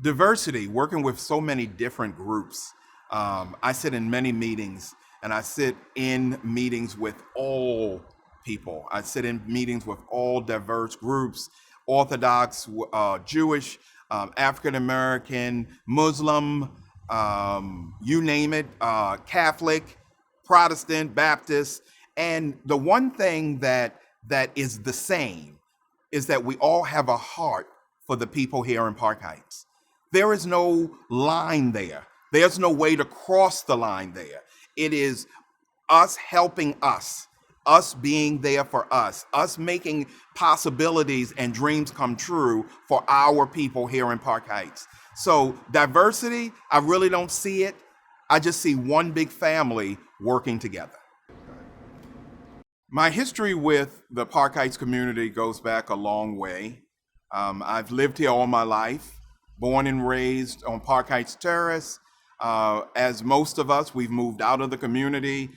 Diversity, working with so many different groups. I sit in many meetings, and I sit in meetings with all people. I sit in meetings with all diverse groups, Orthodox, Jewish, African American, Muslim, you name it, Catholic, Protestant, Baptist. And the one thing that is the same is that we all have a heart for the people here in Park Heights. There is no line there. There's no way to cross the line there. It is us helping us being there for us making possibilities and dreams come true for our people here in Park Heights. So diversity, I really don't see it. I just see one big family working together. My history with the Park Heights community goes back a long way. I've lived here all my life, born and raised on Park Heights Terrace. As most of us, we've moved out of the community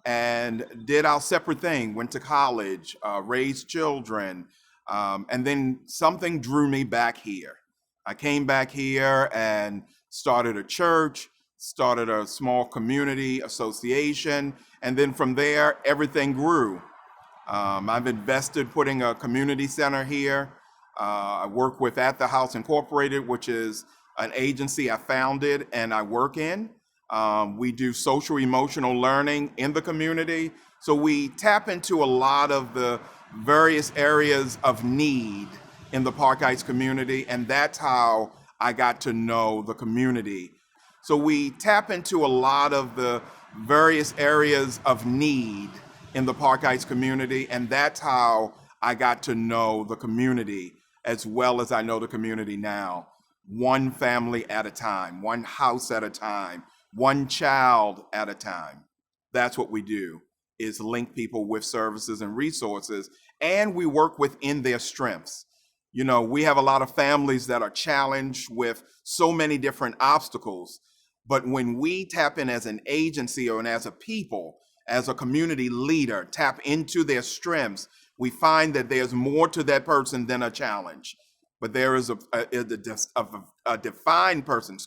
and did our separate thing, went to college, raised children, and then something drew me back here. I came back here and started a church, started a small community association, and then from there, everything grew. I've invested putting a community center here. I work with At the House Incorporated, which is an agency I founded and I work in. We do social emotional learning in the community. So we tap into a lot of the various areas of need in the Park Heights community, and that's how I got to know the community. So we tap into a lot of the various areas of need in the Park Heights community, and that's how I got to know the community as well as I know the community now. One family at a time, one house at a time, one child at a time. That's what we do, is link people with services and resources, and we work within their strengths. You know, we have a lot of families that are challenged with so many different obstacles, but when we tap in as an agency or as a people, as a community leader, tap into their strengths, we find that there's more to that person than a challenge. But there is a defined person,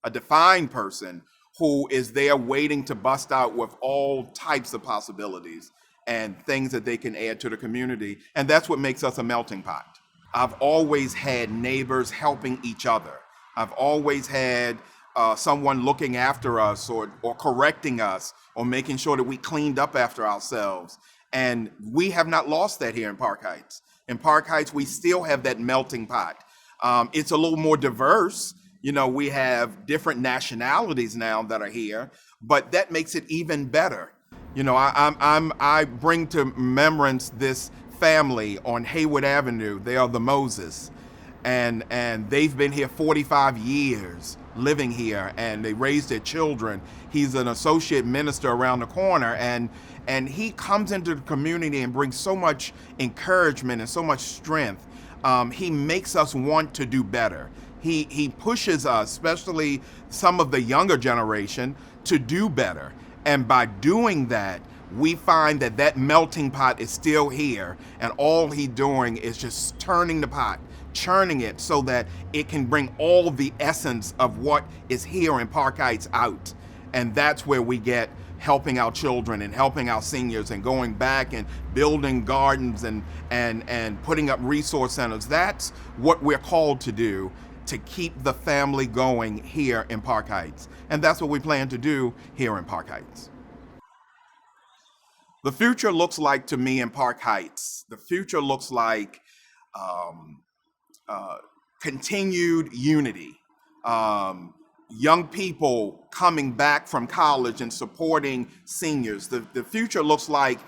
a defined person who is there waiting to bust out with all types of possibilities and things that they can add to the community. And that's what makes us a melting pot. I've always had neighbors helping each other. I've always had someone looking after us or correcting us or making sure that we cleaned up after ourselves. And we have not lost that here in Park Heights. In Park Heights, we still have that melting pot. It's a little more diverse. You know, we have different nationalities now that are here, but that makes it even better. You know, I bring to remembrance this family on Hayward Avenue. They are the Moses, and they've been here 45 years living here, and they raised their children. He's an associate minister around the corner, and he comes into the community and brings so much encouragement and so much strength. He makes us want to do better. He pushes us, especially some of the younger generation, to do better. And by doing that, we find that that melting pot is still here, and all he's doing is just turning the pot, churning it so that it can bring all the essence of what is here in Park Heights out. And that's where we get helping our children and helping our seniors and going back and building gardens and putting up resource centers. That's what we're called to do, to keep the family going here in Park Heights. And that's what we plan to do here in Park Heights. The future looks like, to me, in Park Heights, the future looks like continued unity. Young people coming back from college and supporting seniors. The future looks like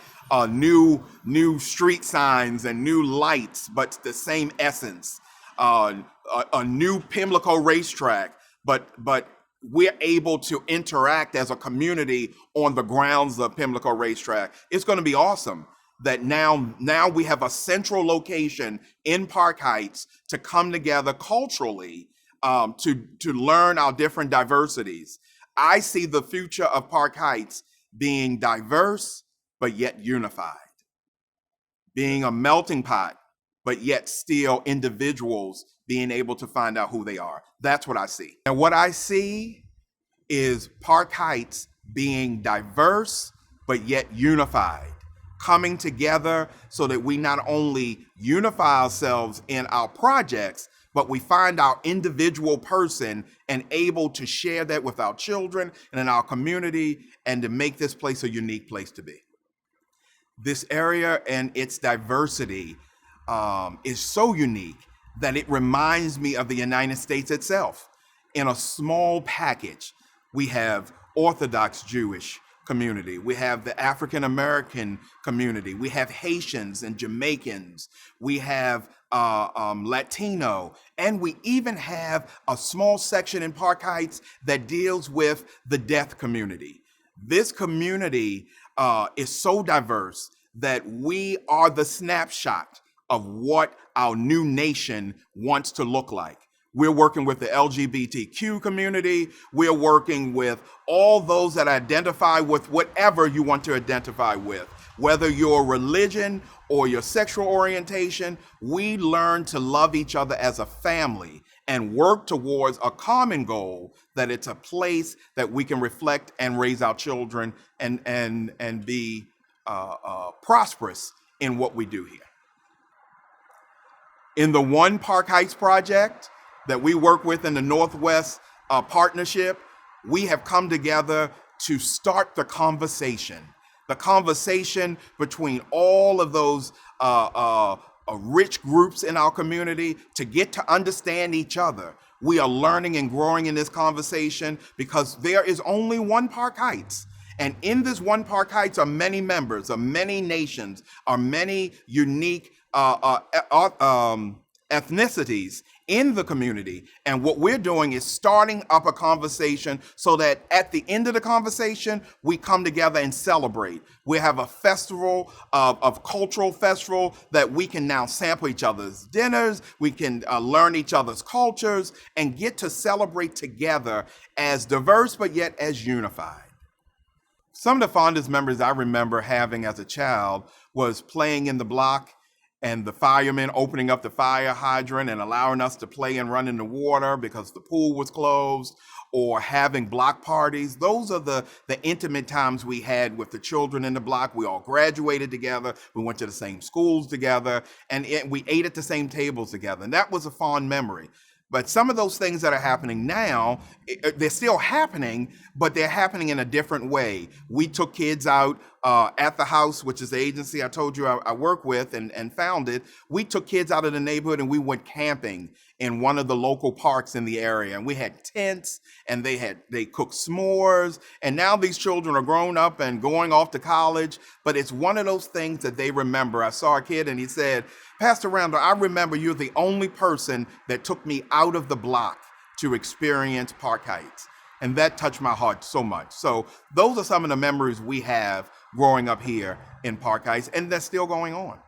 new street signs and new lights, but the same essence. A new Pimlico racetrack, but we're able to interact as a community on the grounds of Pimlico racetrack. It's going to be awesome that now we have a central location in Park Heights to come together culturally, to learn our different diversities. I see the future of Park Heights being diverse, but yet unified, being a melting pot, but yet still individuals being able to find out who they are. That's what I see. And what I see is Park Heights being diverse, but yet unified, coming together so that we not only unify ourselves in our projects, but we find our individual person and able to share that with our children and in our community and to make this place a unique place to be. This area and its diversity is so unique that it reminds me of the United States itself. In a small package, we have Orthodox Jewish community, we have the African American community, we have Haitians and Jamaicans, we have Latino, and we even have a small section in Park Heights that deals with the deaf community. This community is so diverse that we are the snapshot of what our new nation wants to look like. We're working with the LGBTQ community. We're working with all those that identify with whatever you want to identify with, whether your religion or your sexual orientation. We learn to love each other as a family and work towards a common goal, that it's a place that we can reflect and raise our children and be prosperous in what we do here. In the One Park Heights project that we work with in the Northwest partnership, we have come together to start the conversation between all of those rich groups in our community to get to understand each other. We are learning and growing in this conversation because there is only one Park Heights. And in this one Park Heights are many members, are many nations, are many unique ethnicities in the community. And what we're doing is starting up a conversation so that at the end of the conversation, we come together and celebrate. We have a festival of cultural festival that we can now sample each other's dinners. We can learn each other's cultures and get to celebrate together as diverse, but yet as unified. Some of the fondest memories I remember having as a child was playing in the block and the firemen opening up the fire hydrant and allowing us to play and run in the water because the pool was closed, or having block parties. Those are the intimate times we had with the children in the block. We all graduated together. We went to the same schools together, and we ate at the same tables together. And that was a fond memory. But some of those things that are happening now, they're still happening, but they're happening in a different way. We took kids out at the house, which is the agency I told you I work with and founded. We took kids out of the neighborhood and we went camping in one of the local parks in the area. And we had tents and they cooked s'mores. And now these children are grown up and going off to college, but it's one of those things that they remember. I saw a kid and he said, "Pastor Randall, I remember you're the only person that took me out of the block to experience Park Heights." And that touched my heart so much. So those are some of the memories we have growing up here in Park Heights, and that's still going on.